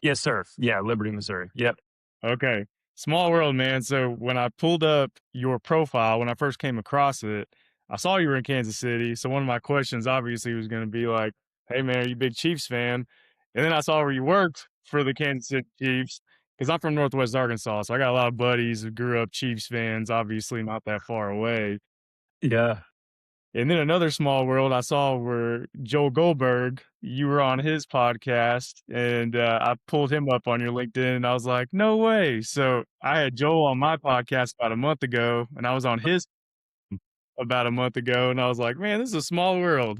Yes, sir. Yeah, Liberty, Missouri. Yep. Okay. Small world, man. So when I pulled up your profile, when I first came across it, I saw you were in Kansas City. So one of my questions obviously was going to be like, hey, man, are you a big Chiefs fan? And then I saw where you worked for the Kansas City Chiefs because I'm from Northwest Arkansas. So I got a lot of buddies who grew up Chiefs fans, obviously not that far away. Yeah. And then another small world I saw where Joel Goldberg, you were on his podcast, and I pulled him up on your LinkedIn, and I was like, no way. So I had Joel on my podcast about a month ago, and I was on his about a month ago, and I was like, man, this is a small world.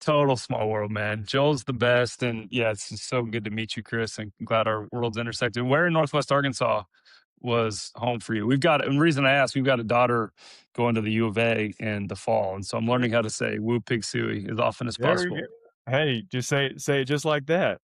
Total small world, man. Joel's the best. And yeah, it's just so good to meet you, Chris. And glad our worlds intersected. Where in Northwest Arkansas was home for you? And the reason I asked, we've got a daughter going to the U of A in the fall. And so I'm learning how to say woo pig sui as often as There we go. possible. Hey, just say it just like that.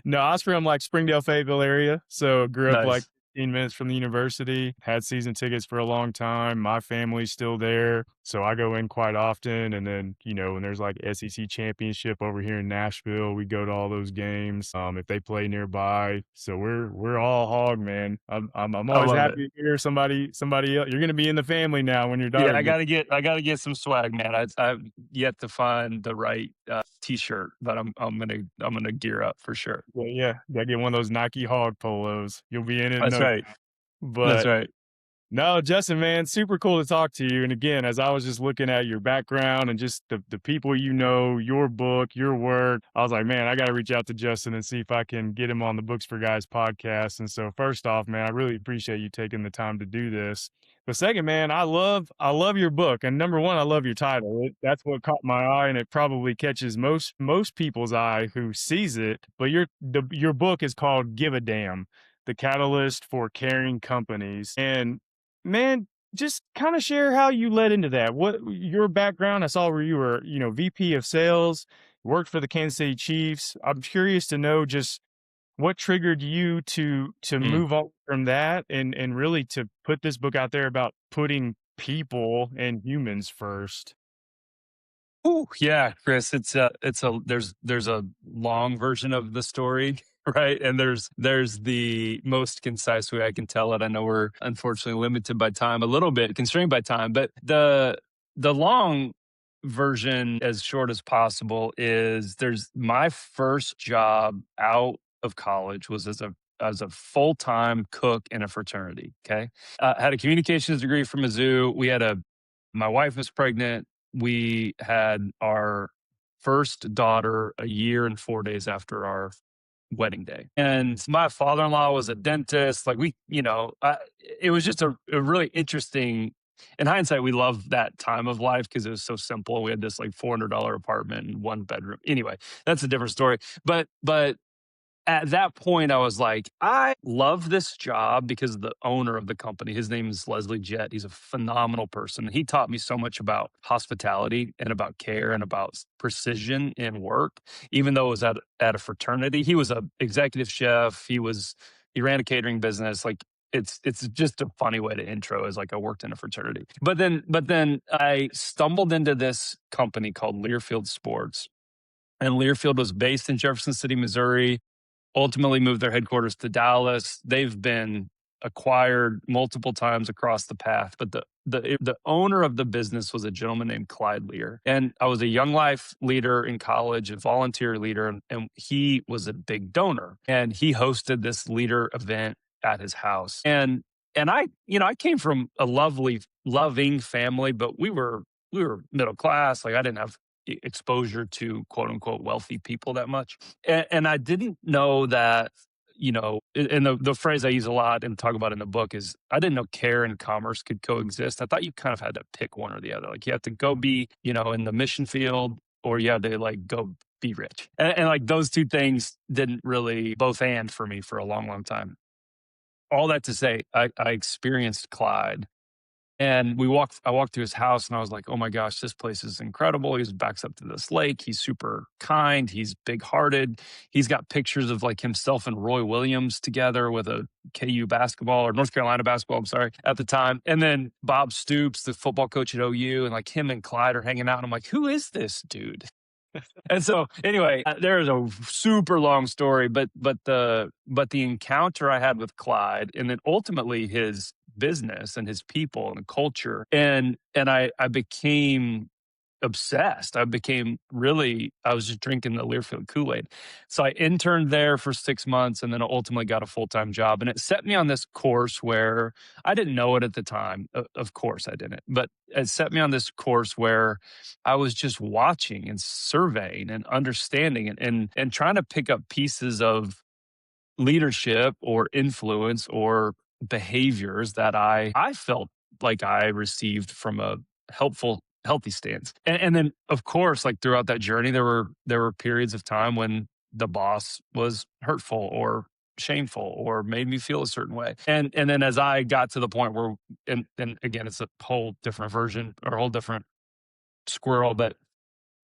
No, I was from like Springdale, Fayetteville area. So grew up like Nice. 15 minutes from the university, had season tickets for a long time. My family's still there. So I go in quite often. And then, when there's like SEC championship over here in Nashville, we go to all those games. If they play nearby. So we're all hog, man. I'm I always love it. happy to hear somebody else. You're gonna be in the family now when your Yeah, daughter gets. I gotta get some swag, man. I've yet to find the right t-shirt, but I'm gonna gear up for sure. Yeah, gotta get one of those Nike Hog polos. You'll be in it in That's no right. time. That's But right. no, Justin, man, super cool to talk to you. And again, as I was just looking at your background and just the people your book, your work, I was like, man, I got to reach out to Justin and see if I can get him on the Books for Guys podcast. And so, first off, man, I really appreciate you taking the time to do this. But second, man, I love your book. And number one, I love your title. That's what caught my eye, and it probably catches most people's eye who sees it. But your book is called "Give a Damn: The Catalyst for Caring Companies." And man, just kind of share how you led into that. What your background? I saw where you were, VP of sales, worked for the Kansas City Chiefs. I'm curious to know just what triggered you to Mm. move on from that and really to put this book out there about putting people and humans first. Ooh, yeah, Chris, there's a long version of the story, right? And there's the most concise way I can tell it. I know we're unfortunately limited by time, a little bit constrained by time, but the long version, as short as possible, is there's my first job out of college was as a full-time cook in a fraternity. Okay. Had a communications degree from Mizzou. My wife was pregnant. We had our first daughter a year and 4 days after our wedding day. And my father-in-law was a dentist. It was just a really interesting, in hindsight, we loved that time of life because it was so simple. We had this like $400 apartment and one bedroom. Anyway, that's a different story. But at that point, I was like, I love this job because the owner of the company, his name is Leslie Jett. He's a phenomenal person. He taught me so much about hospitality and about care and about precision in work. Even though it was at a fraternity, he was a executive chef. He ran a catering business. Like it's just a funny way to intro as like I worked in a fraternity. But then I stumbled into this company called Learfield Sports. And Learfield was based in Jefferson City, Missouri, ultimately moved their headquarters to Dallas. They've been acquired multiple times across the path, but the owner of the business was a gentleman named Clyde Lear. And I was a young life leader in college, a volunteer leader, and he was a big donor. And he hosted this leader event at his house. And I came from a loving family, but we were middle class. Like I didn't have exposure to quote unquote wealthy people that much. And I didn't know that, and the phrase I use a lot and talk about in the book is I didn't know care and commerce could coexist. I thought you kind of had to pick one or the other. Like you have to go be, in the mission field or you have to like go be rich. And like those two things didn't really both and for me for a long, long time. All that to say, I experienced Clyde. And I walked through his house and I was like, oh my gosh, this place is incredible. He backs up to this lake. He's super kind. He's big hearted. He's got pictures of like himself and Roy Williams together with a KU basketball or North Carolina basketball, I'm sorry, at the time. And then Bob Stoops, the football coach at OU, and like him and Clyde are hanging out. And I'm like, who is this dude? And so anyway, there is a super long story, but the encounter I had with Clyde, and then ultimately his business and his people and the culture, and I became obsessed. I was just drinking the Learfield Kool-Aid. So I interned there for 6 months and then ultimately got a full-time job. And it set me on this course where I didn't know it at the time. Of course I didn't. But it set me on this course where I was just watching and surveying and understanding and trying to pick up pieces of leadership or influence or behaviors that I felt like I received from a healthy stance. And then of course, like throughout that journey, there were periods of time when the boss was hurtful or shameful or made me feel a certain way. And then as I got to the point where and again it's a whole different version or a whole different squirrel, but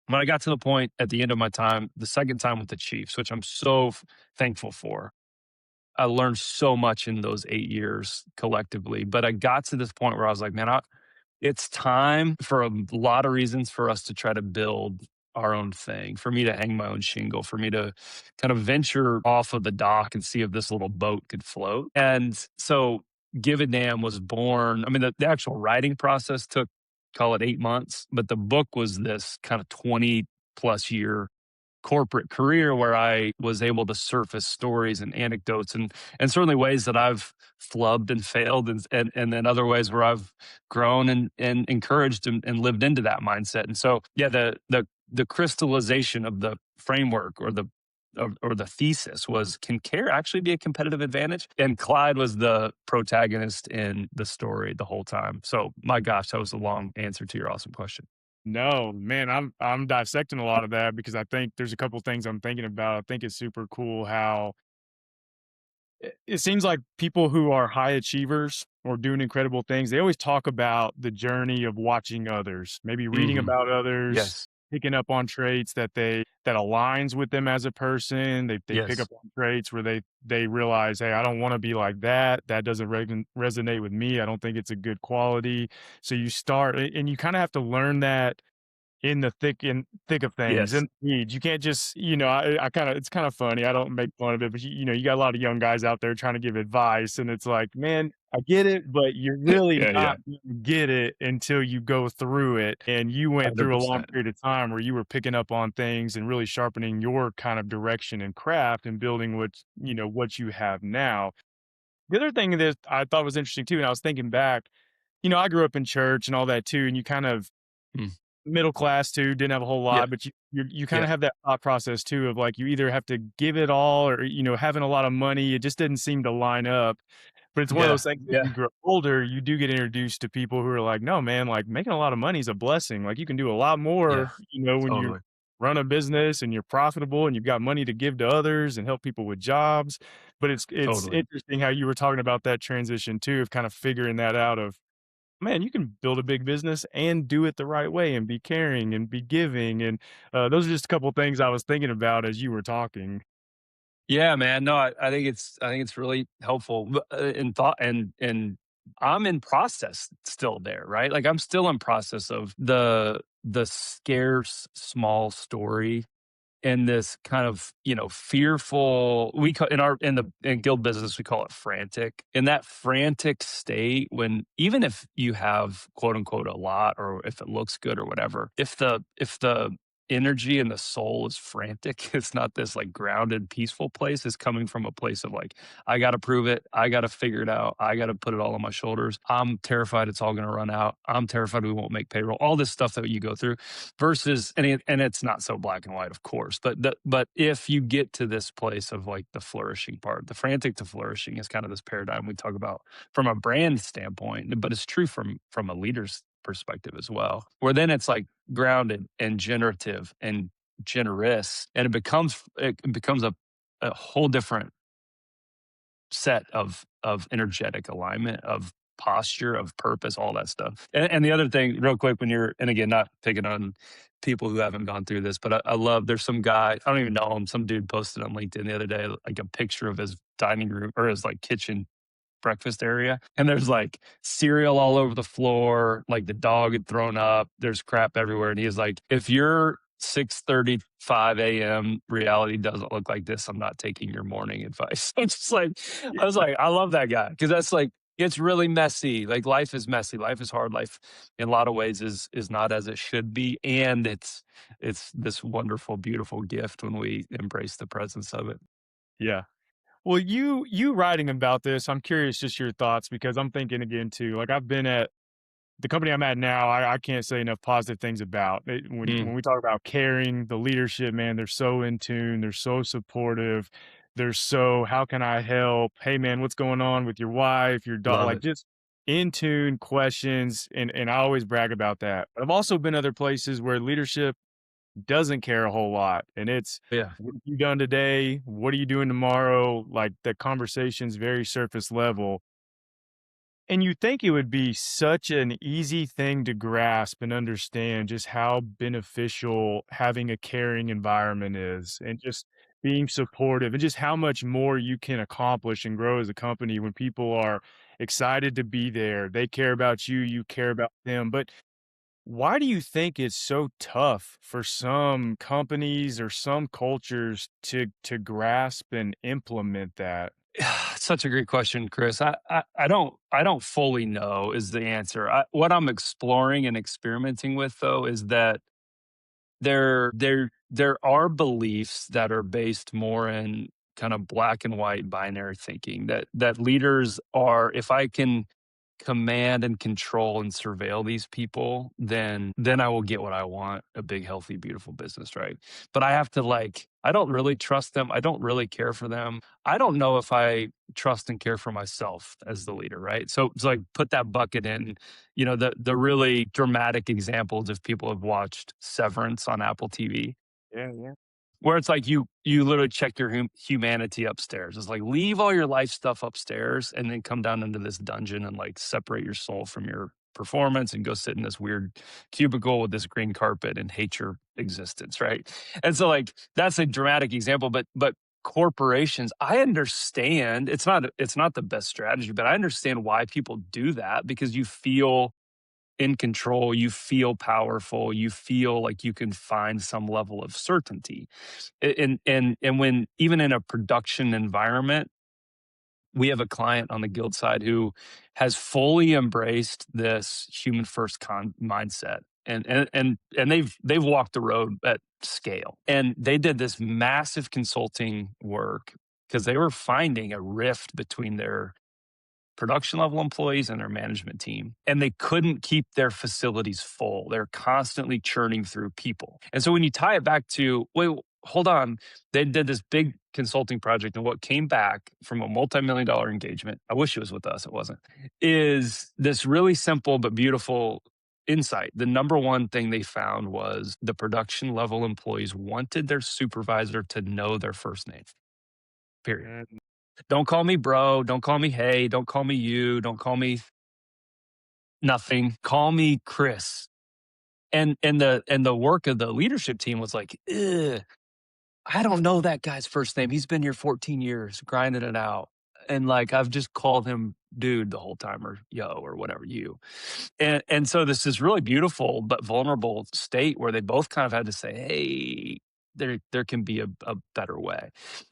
when I got to the point at the end of my time, the second time with the Chiefs, which I'm so thankful for, I learned so much in those 8 years collectively, but I got to this point where I was like, "Man, it's time for a lot of reasons for us to try to build our own thing, for me to hang my own shingle, for me to kind of venture off of the dock and see if this little boat could float." And so Give a Damn was born. I mean, the actual writing process took, call it 8 months, but the book was this kind of 20 plus year corporate career where I was able to surface stories and anecdotes and certainly ways that I've flubbed and failed and then other ways where I've grown and encouraged and lived into that mindset. And so yeah, the crystallization of the framework or the thesis was, can care actually be a competitive advantage? And Clyde was the protagonist in the story the whole time. So my gosh, that was a long answer to your awesome question. No, man, I'm dissecting a lot of that because I think there's a couple things I'm thinking about. I think it's super cool how it seems like people who are high achievers or doing incredible things, they always talk about the journey of watching others, maybe reading Hmm. about others, Yes. picking up on traits that aligns with them as a person. They pick Yes. up on traits where they realize, hey, I don't want to be like that. That doesn't resonate with me. I don't think it's a good quality. So you start, and you kind of have to learn that in the thick of things, Yes. in the weeds. You can't just, I kinda it's kinda funny, I don't make fun of it, but you got a lot of young guys out there trying to give advice, and it's like, "Man, I get it, but you're really Yeah. not Yeah. gonna get it until you go through it," and you went through a long 100%. period of time where you were picking up on things and really sharpening your kind of direction and craft and building what you have now. The other thing that I thought was interesting too, and I was thinking back, I grew up in church and all that too, and you kind of Mm. middle class too, didn't have a whole Yeah. lot, but you kinda Yeah. have that thought process too of, like, you either have to give it all or, having a lot of money, it just didn't seem to line up. But it's one of Yeah. those things as you Yeah. grow older, you do get introduced to people who are like, "No, man, like, making a lot of money is a blessing, like, you can do a lot Yeah. more, when you Totally. run a business and you're profitable and you've got money to give to others and help people with jobs." But it's Totally. interesting how you were talking about that transition too of kind of figuring that out of, man, you can build a big business and do it the right way and be caring and be giving, and, those are just a couple things I was thinking about as you were talking. Yeah, man. No, I think it's really helpful in thought and I'm in process still there, right? Like I'm still in process of the scarce small story in this kind of fearful, we call in guild business we call it frantic, in that frantic state when even if you have quote unquote a lot or if it looks good or whatever, if the energy and the soul is frantic, it's not this like grounded peaceful place, it's coming from a place of like, I got to prove it, I got to figure it out, I got to put it all on my shoulders, I'm terrified it's all going to run out, I'm terrified we won't make payroll, all this stuff that you go through versus and it's not so black and white, of course, but if you get to this place of like the flourishing part, the frantic to flourishing is kind of this paradigm we talk about from a brand standpoint, but it's true from a leader's perspective as well, where then it's like grounded and generative and generous, and it becomes a whole different set of energetic alignment, of posture, of purpose, all that stuff. And the other thing, real quick, when you're, and again, not picking on people who haven't gone through this, but I love, there's some guy, I don't even know him, some dude posted on LinkedIn the other day, like a picture of his dining room or his like kitchen breakfast area. And there's like cereal all over the floor, like the dog had thrown up, there's crap everywhere. And he's like, if you're 6:35 a.m. reality doesn't look like this. I'm not taking your morning advice. I'm just like, I was like, I love that guy because that's like, it's really messy. Like life is messy. Life is hard. Life in a lot of ways is not as it should be. And it's this wonderful, beautiful gift when we embrace the presence of it. Yeah. Well, you writing about this, I'm curious just your thoughts because I'm thinking again too. Like I've been at the company I'm at now, I can't say enough positive things about it. When Mm, we talk about caring, the leadership, man, they're so in tune, they're so supportive, they're so how can I help? Hey man, what's going on with your wife, your dog? love Like it. just in tune questions, and I always brag about that. But I've also been other places where leadership doesn't care a whole lot, and it's Yeah. what have you done today? What are you doing tomorrow? Like the conversation's very surface level, and you think it would be such an easy thing to grasp and understand just how beneficial having a caring environment is and just being supportive and just how much more you can accomplish and grow as a company when people are excited to be there. They care about you, you care about them. But why do you think it's so tough for some companies or some cultures to grasp and implement that? Such a great question, Chris. I don't fully know is the answer. What I'm exploring and experimenting with though is that there are beliefs that are based more in kind of black and white binary thinking that leaders are, if I can command and control and surveil these people, then I will get what I want, a big, healthy, beautiful business, right? But I have to like, I don't really trust them. I don't really care for them. I don't know if I trust and care for myself as the leader, right? So it's like put that bucket in, the really dramatic examples if people have watched Severance on Apple TV, Yeah, yeah. where it's like you literally check your humanity upstairs. It's like leave all your life stuff upstairs and then come down into this dungeon and like separate your soul from your performance and go sit in this weird cubicle with this green carpet and hate your existence, right? And so like that's a dramatic example, but corporations, I understand it's not the best strategy, but I understand why people do that because you feel in control, you feel powerful, you feel like you can find some level of certainty. And when even in a production environment, we have a client on the guild side who has fully embraced this human first mindset. And they've walked the road at scale. And they did this massive consulting work because they were finding a rift between their production level employees and their management team. And they couldn't keep their facilities full. They're constantly churning through people. And so when you tie it back to, wait, hold on, they did this big consulting project. And what came back from a multi-million dollar engagement, I wish it was with us, it wasn't, is this really simple but beautiful insight. The number one thing they found was the production level employees wanted their supervisor to know their first name, period. Mm, Don't call me bro. Don't call me hey. Don't call me you. Don't call me nothing. Call me Chris. And the work of the leadership team was like, ugh, I don't know that guy's first name. He's been here 14 years, grinding it out. And like I've just called him dude the whole time or yo or whatever you. And so this is really beautiful but vulnerable state where they both kind of had to say, hey, there can be a better way.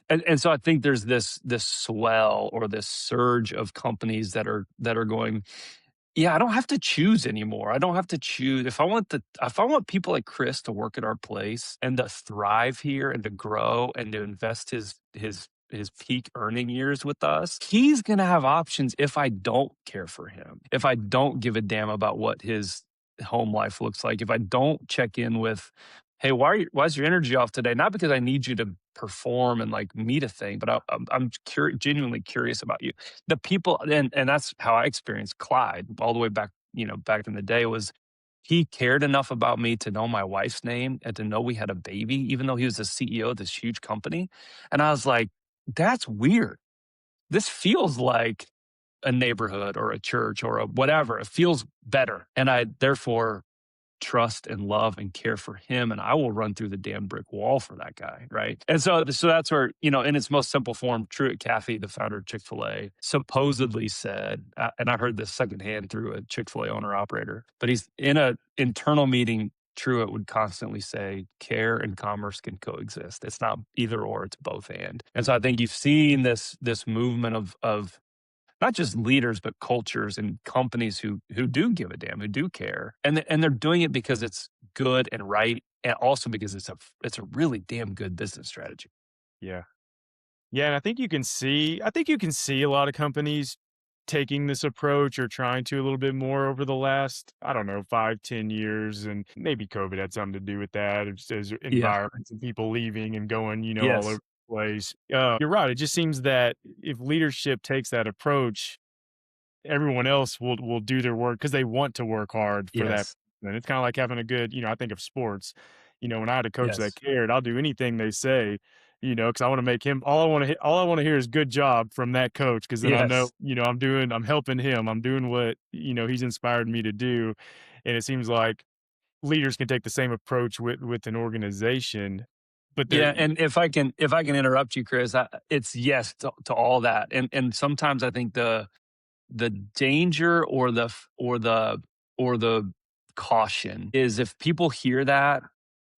And so I think there's this swell or this surge of companies that are going, yeah, I don't have to choose anymore. I don't have to choose. If I want people like Chris to work at our place and to thrive here and to grow and to invest his peak earning years with us, he's going to have options if I don't care for him. If I don't give a damn about what his home life looks like, if I don't check in with, hey, why's your energy off today? Not because I need you to perform and like meet a thing, but I'm genuinely curious about you. The people, and that's how I experienced Clyde all the way back, back in the day, was he cared enough about me to know my wife's name and to know we had a baby, even though he was the CEO of this huge company. And I was like, that's weird. This feels like a neighborhood or a church or a whatever. It feels better. And I therefore trust and love and care for him, and I will run through the damn brick wall for that guy, right? And so that's where, in its most simple form, Truett Cathy, the founder of Chick-fil-A, supposedly said, and I heard this secondhand through a Chick-fil-A owner operator, but he's in a internal meeting, Truett would constantly say, care and commerce can coexist. It's not either or, it's both and so I think you've seen this movement of not just leaders, but cultures and companies who do give a damn, who do care, and they're doing it because it's good and right, and also because it's a really damn good business strategy. Yeah. Yeah, and I think you can see a lot of companies taking this approach or trying to a little bit more over the last, I don't know, 5, 10 years. And maybe COVID had something to do with that, or just as Yeah. environments and people leaving and going, all over Yes. the place. You're right. It just seems that if leadership takes that approach, everyone else will do their work because they want to work hard for that. Yes. And it's kind of like having a good, I think of sports. When I had a coach that Yes. cared, I'll do anything they say, because I want to make him. All I want to hear is good job from that coach, because then I know, Yes. I'm helping him. I'm doing what he's inspired me to do, and it seems like leaders can take the same approach with an organization, but they're Yeah, and if I can interrupt you, Chris, it's yes to all that, and sometimes I think the danger or the caution is if people hear that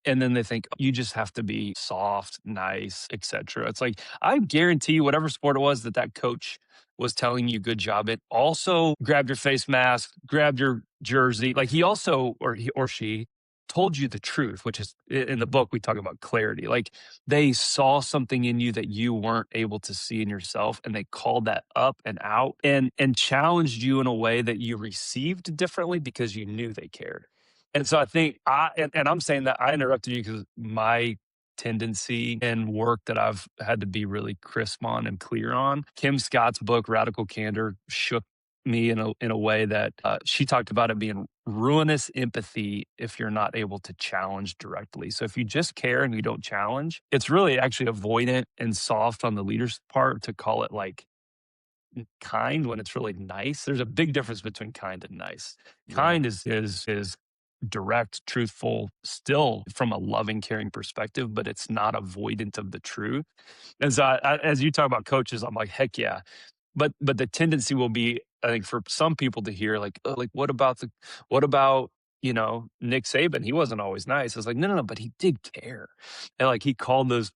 and then they think you just have to be soft, nice, etc. It's like I guarantee you, whatever sport it was that coach was telling you good job at, also grabbed your face mask, grabbed your jersey. Like he also or he or she told you the truth, which is in the book we talk about clarity. Like they saw something in you that you weren't able to see in yourself, and they called that up and out and challenged you in a way that you received differently because you knew they cared. And so I think and I'm saying that I interrupted you because my tendency and work that I've had to be really crisp on and clear on. Kim Scott's book, Radical Candor, shook me in a way that she talked about it being ruinous empathy if you're not able to challenge directly. So if you just care and you don't challenge, it's really actually avoidant and soft on the leader's part to call it like kind when it's really nice. There's a big difference between kind and nice. yeah, Kind is direct, truthful, still from a loving, caring perspective, but it's not avoidant of the truth. And so, as you talk about coaches, I'm like, heck yeah. But the tendency will be, I think, for some people to hear like, oh, like what about Nick Saban? He wasn't always nice. It's like, no, no, no, but he did care, and like he called those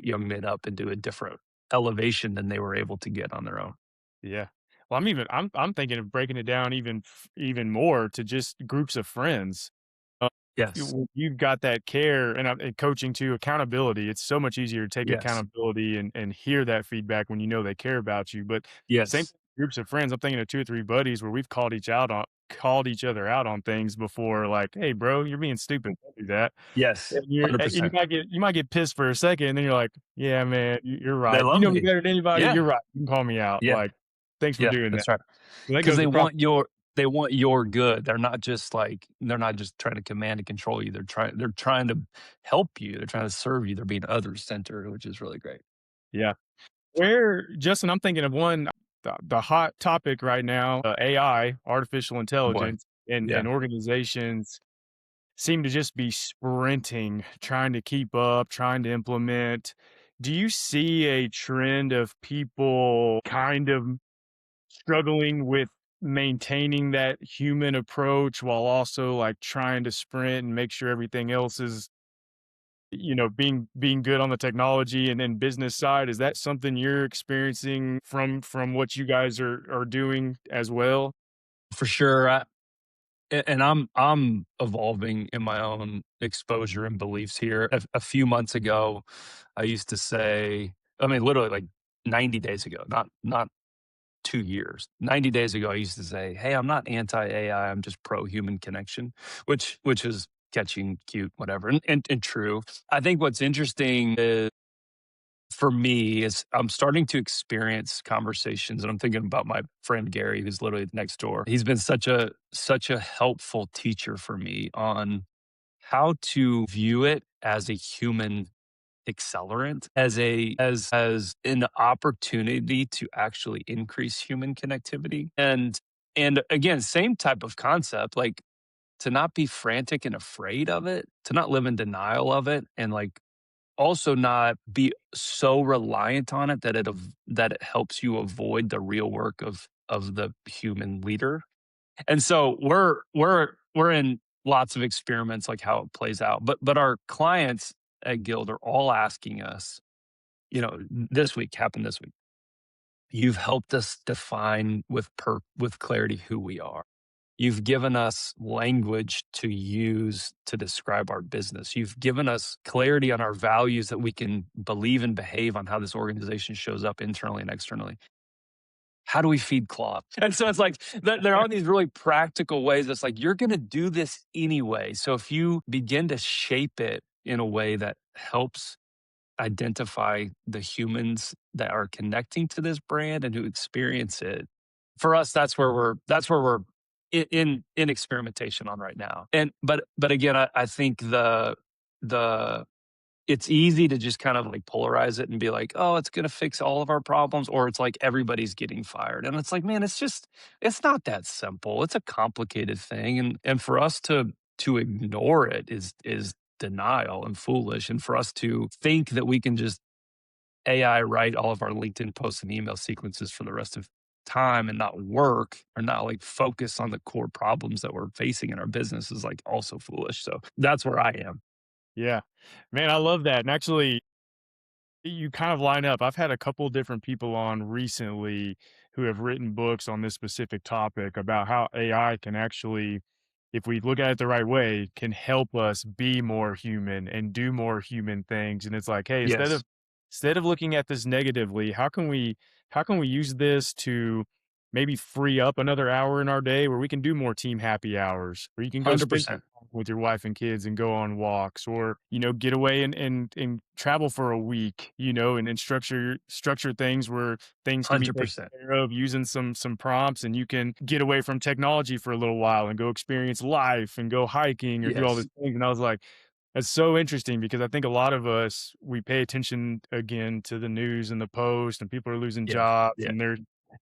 young men up into a different elevation than they were able to get on their own. yeah. Well, I'm thinking of breaking it down even more to just groups of friends. Uh, Yes. when you've got that care and coaching to accountability, it's so much easier to take Yes. accountability and hear that feedback when you know they care about you. But same Yes. groups of friends, I'm thinking of 2 or 3 buddies where we've called each other out on things before, like, "Hey, bro, you're being stupid. Don't do that." Yes. And you 100%. might get pissed for a second, and then you're like, "Yeah, man, you're They right. You love know me me. better than anybody. Yeah. You're right. You can call me out. Yeah. Like, thanks for Yeah. doing that." That's right. That Because goes across. they want your good. They're not just trying to command and control you. They're trying to help you. They're trying to serve you. They're being others centered, which is really great. Yeah. Justin, I'm thinking of one, the hot topic right now, AI, artificial Boy. intelligence, and Yeah. organizations seem to just be sprinting, trying to keep up, trying to implement. Do you see a trend of people kind of struggling with maintaining that human approach while also like trying to sprint and make sure everything else is, being good on the technology and then business side? Is that something you're experiencing from what you guys are doing as well? For sure. And I'm evolving in my own exposure and beliefs here. A few months ago, I used to say, I mean, literally like 90 days ago, not 2 years. 90 days ago, I used to say, "Hey, I'm not anti AI. I'm just pro human connection," which is catchy, cute, whatever, and true. I think what's interesting is for me is I'm starting to experience conversations, and I'm thinking about my friend Gary, who's literally next door. He's been such a helpful teacher for me on how to view it as a human accelerant, as an opportunity to actually increase human connectivity. And again, same type of concept, like to not be frantic and afraid of it, to not live in denial of it, and like also not be so reliant on it that it helps you avoid the real work of the human leader. And so we're in lots of experiments, like how it plays out. But our clients at Guild are all asking us, this week happened this week. You've helped us define with clarity who we are. You've given us language to use to describe our business. You've given us clarity on our values that we can believe and behave on how this organization shows up internally and externally. How do we feed cloth? And so it's like there are these really practical ways. It's like you're going to do this anyway. So if you begin to shape it in a way that helps identify the humans that are connecting to this brand and who experience it, for us, that's where we're in experimentation on right now. And but again, I think the it's easy to just kind of like polarize it and be like, oh, it's going to fix all of our problems, or it's like everybody's getting fired. And it's like, man, it's not that simple. It's a complicated thing. And for us to ignore it is denial and foolish. And for us to think that we can just AI write all of our LinkedIn posts and email sequences for the rest of time and not work or not like focus on the core problems that we're facing in our business is like also foolish. So that's where I am. Yeah. Man, I love that. And actually, you kind of line up. I've had a couple different people on recently who have written books on this specific topic about how AI can actually, if we look at it the right way, can help us be more human and do more human things. And it's like, hey, Yes. instead of looking at this negatively, how can we use this to maybe free up another hour in our day where we can do more team happy hours, where you can go spend 100%. time with your wife and kids and go on walks, or get away and travel for a week, and structure things where things can be taken 100%. care of using some prompts, and you can get away from technology for a little while and go experience life and go hiking or do all Yes. these things. And I was like, that's so interesting because I think a lot of us, we pay attention again to the news and the post, and people are losing Yeah. jobs, Yeah. and they're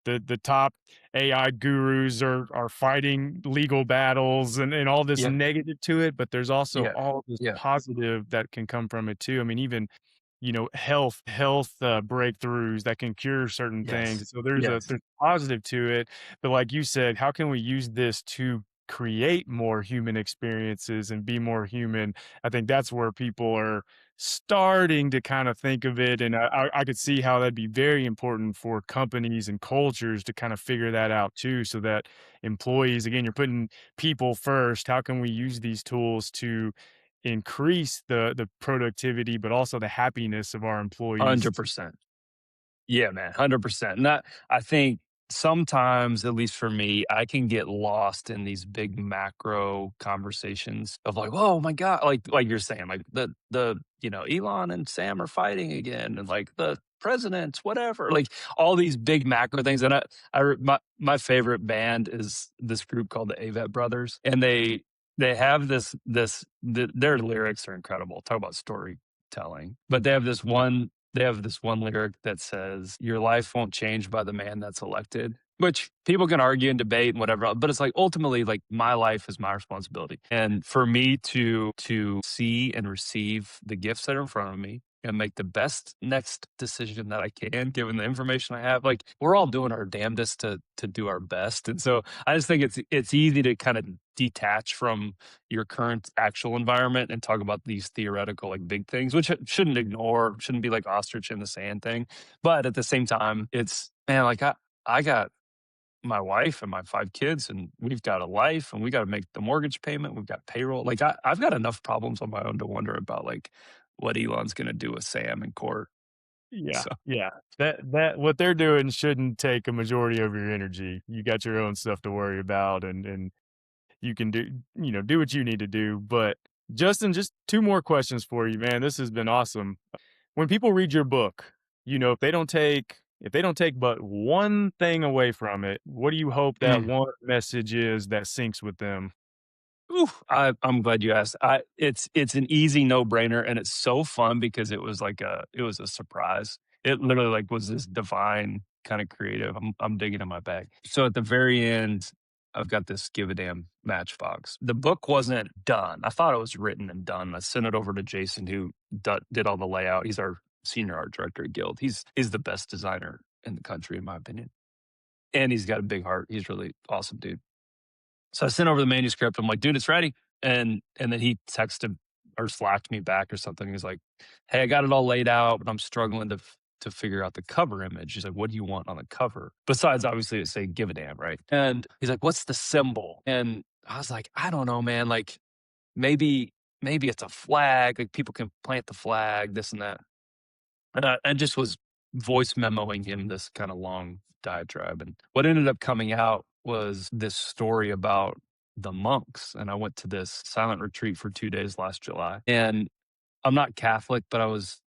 the top AI gurus are fighting legal battles and all this Yeah. negative to it, but there's also Yeah. all this Yeah. positive that can come from it too. I mean, even health breakthroughs that can cure certain Yes. things. So Yes. there's positive to it, but like you said, how can we use this to create more human experiences and be more human? I think that's where people are starting to kind of think of it, and I could see how that'd be very important for companies and cultures to kind of figure that out too, so that employees, again, you're putting people first. How can we use these tools to increase the productivity, but also the happiness of our employees? 100%. Yeah, man, 100%. And I think sometimes, at least for me, I can get lost in these big macro conversations of like, oh my God, like you're saying, like Elon and Sam are fighting again, and like the presidents, whatever, like all these big macro things. And my favorite band is this group called the Avett Brothers, and they have their lyrics are incredible. Talk about storytelling, but they have this one lyric that says, "Your life won't change by the man that's elected," which people can argue and debate and whatever, but it's like ultimately like my life is my responsibility. And for me to see and receive the gifts that are in front of me and make the best next decision that I can given the information I have, like we're all doing our damnedest to do our best. And so I just think it's easy to kind of detach from your current actual environment and talk about these theoretical like big things, which shouldn't ignore, shouldn't be like ostrich in the sand thing. But at the same time, it's man, like I got my wife and my 5 kids, and we've got a life, and we got to make the mortgage payment. We've got payroll. Like I've got enough problems on my own to wonder about like what Elon's going to do with Sam in court. Yeah, So yeah. That what they're doing shouldn't take a majority of your energy. You got your own stuff to worry about, and you can do what you need to do. But Justin, just two more questions for you, man. This has been awesome. When people read your book, if they don't take but one thing away from it, what do you hope that mm. one message is that syncs with them? Ooh, I'm glad you asked. It's an easy no brainer, and it's so fun because it was a surprise. It literally like was this divine kind of creative. I'm digging in my bag. So at the very end, I've got this give a damn matchbox. The book wasn't done. I thought it was written and done. I sent it over to Jason, who did all the layout. He's our senior art director at Guild. He's the best designer in the country, in my opinion, and he's got a big heart. He's really awesome, dude. So I sent over the manuscript. I'm like, dude, it's ready. And then he texted or slacked me back or something. He's like, "Hey, I got it all laid out, but I'm struggling to figure out the cover image." He's like, "What do you want on the cover?" Besides, obviously, it say "Give a damn," right? And he's like, "What's the symbol?" And I was like, "I don't know, man. Like maybe maybe it's a flag. Like people can plant the flag, this and that." And I just was voice memoing him this kind of long diatribe. And what ended up coming out was this story about the monks. And I went to this silent retreat for 2 days last July. And I'm not Catholic, but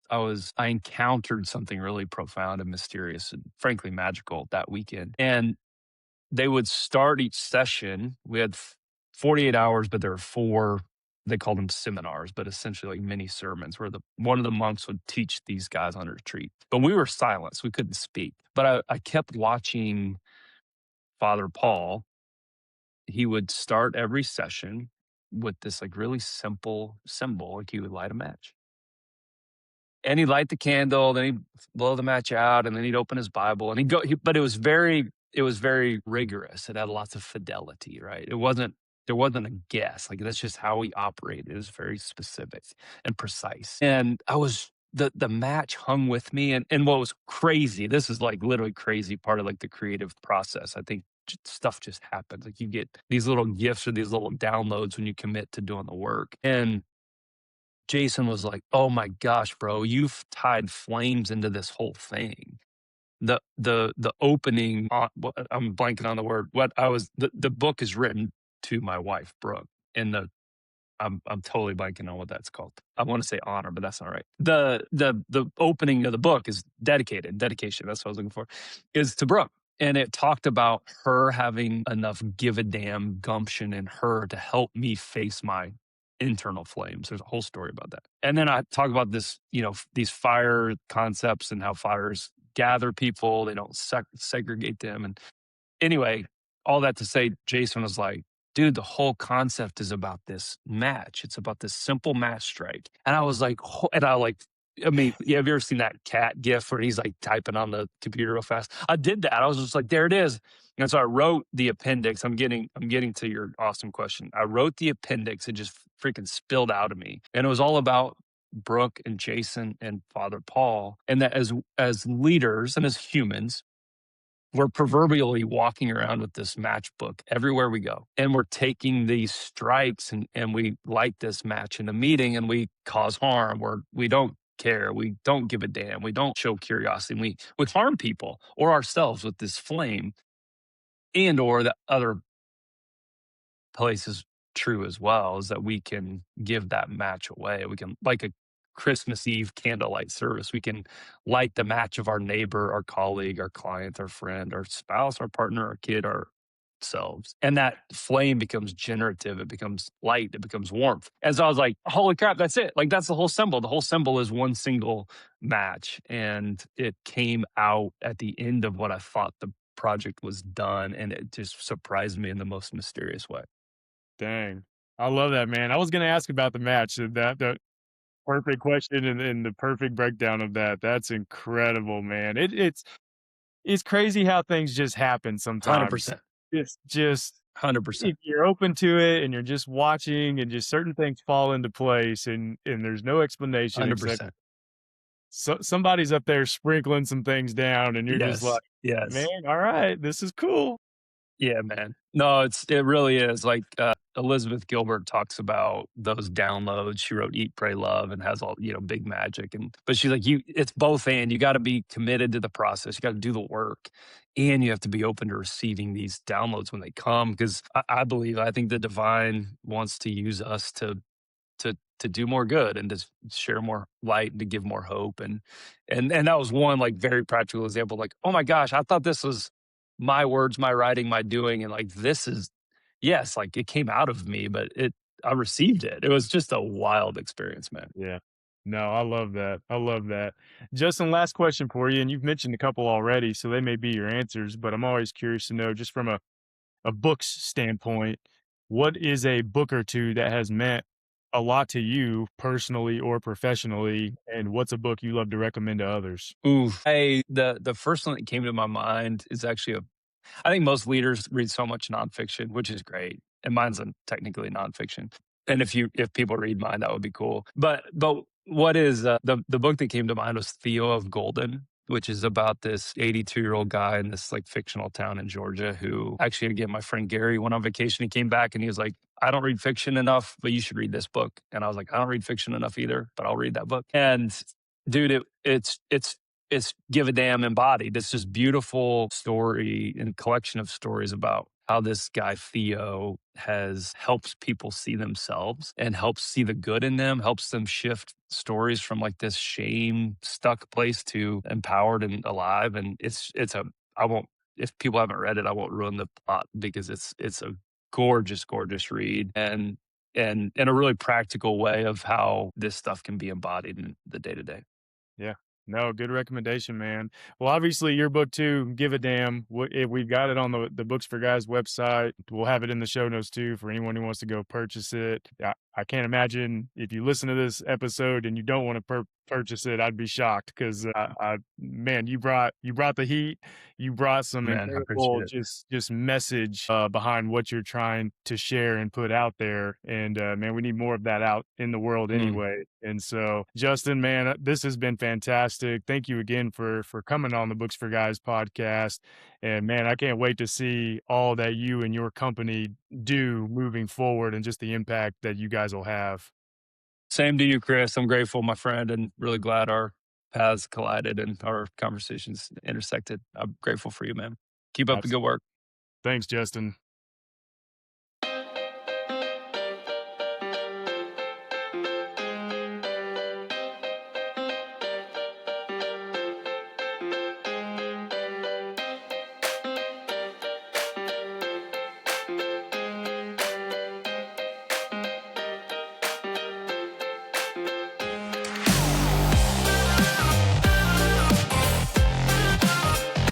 I encountered something really profound and mysterious and frankly magical that weekend. And they would start each session. We had 48 hours, but there were four, they called them seminars, but essentially like mini sermons where one of the monks would teach these guys on retreat. But we were silent, so we couldn't speak. But I kept watching Father Paul. He would start every session with this like really simple symbol, like he would light a match. And he'd light the candle, then he'd blow the match out, and then he'd open his Bible, and he'd go. But it was very rigorous. It had lots of fidelity, right? There wasn't a guess. Like that's just how he operated. It was very specific and precise. And I was the match hung with me, and what was crazy. This is like literally crazy part of like the creative process. I think stuff just happens. Like you get these little gifts or these little downloads when you commit to doing the work, and Jason was like, "Oh my gosh, bro, you've tied flames into this whole thing." The opening, I'm blanking on the word. What I was the book is written to my wife, Brooke, and I'm totally blanking on what that's called. I want to say honor, but that's not right. The opening of the book is dedication. That's what I was looking for, is to Brooke. And it talked about her having enough give a damn gumption in her to help me face my internal flames. There's a whole story about that. And then I talk about this, these fire concepts and how fires gather people. They don't segregate them. And anyway, all that to say, Jason was like, "Dude, the whole concept is about this match. It's about this simple match strike." And I was like, and I like, I mean, yeah, have you ever seen that cat gif where he's like typing on the computer real fast? I did that. I was just like, there it is. And so I wrote the appendix. I'm getting to your awesome question. I wrote the appendix. It just freaking spilled out of me. And it was all about Brooke and Jason and Father Paul. And that as leaders and as humans, we're proverbially walking around with this matchbook everywhere we go. And we're taking these strikes and we light this match in a meeting and we cause harm, or we don't care. We don't give a damn. We don't show curiosity. And we harm people or ourselves with this flame, and or the other place is true as well, is that we can give that match away. We can, like a Christmas Eve candlelight service, we can light the match of our neighbor, our colleague, our client, our friend, our spouse, our partner, our kid, ourselves. And that flame becomes generative. It becomes light. It becomes warmth. And so I was like, holy crap, that's it. Like that's the whole symbol. The whole symbol is one single match. And it came out at the end of what I thought the project was done. And it just surprised me in the most mysterious way. Dang. I love that, man. I was gonna ask about the match, that perfect question and the perfect breakdown of that. That's incredible, man. It's crazy how things just happen sometimes. 100%. It's just if 100%. you're open to it and you're just watching and just certain things fall into place and there's no explanation except 100%. somebody's up there sprinkling some things down and you're just Yes. like, Yes. "Man, all right, this is cool." Yeah, man. No, it really is. Like, Elizabeth Gilbert talks about those downloads. She wrote Eat, Pray, Love and has all, big magic. But she's like, it's both and you got to be committed to the process. You got to do the work and you have to be open to receiving these downloads when they come. Cause I think the divine wants to use us to do more good and to share more light and to give more hope. And that was one like very practical example. Like, oh my gosh, I thought this was my words, my writing, my doing. And like, this is, yes, like it came out of me, but I received it. It was just a wild experience, man. Yeah. No, I love that. I love that. Justin, last question for you, and you've mentioned a couple already, so they may be your answers, but I'm always curious to know, just from a book's standpoint, what is a book or two that has meant a lot to you personally or professionally, and what's a book you love to recommend to others? Ooh, the first one that came to my mind is actually I think most leaders read so much nonfiction, which is great. And mine's technically nonfiction. And if people read mine, that would be cool. But what is the book that came to mind was Theo of Golden, which is about this 82-year-old guy in this like fictional town in Georgia who actually again my friend Gary went on vacation. He came back and he was like, I don't read fiction enough, but you should read this book. And I was like, I don't read fiction enough either, but I'll read that book. And dude, it's give a damn embodied. It's just beautiful story and collection of stories about how this guy Theo has helps people see themselves and helps see the good in them, helps them shift stories from like this shame stuck place to empowered and alive. And it's a I won't if people haven't read it, I won't ruin the plot because it's a gorgeous, gorgeous read and in a really practical way of how this stuff can be embodied in the day to day. Yeah. No, good recommendation, man. Well, obviously, your book too, Give a Damn. We've got it on the Books for Guys website. We'll have it in the show notes too for anyone who wants to go purchase it. I can't imagine if you listen to this episode and you don't want to purchase it, I'd be shocked because, man, you brought the heat. You brought some Man, I incredible appreciate it. just message behind what you're trying to share and put out there. And man, we need more of that out in the world Mm. anyway. And so, Justin, man, this has been fantastic. Thank you again for coming on the Books for Guys podcast. And man, I can't wait to see all that you and your company do moving forward and just the impact that you guys will have. Same to you, Chris. I'm grateful, my friend, and really glad our paths collided and our conversations intersected. I'm grateful for you, man. Keep up the Abs- good work. Thanks, Justin.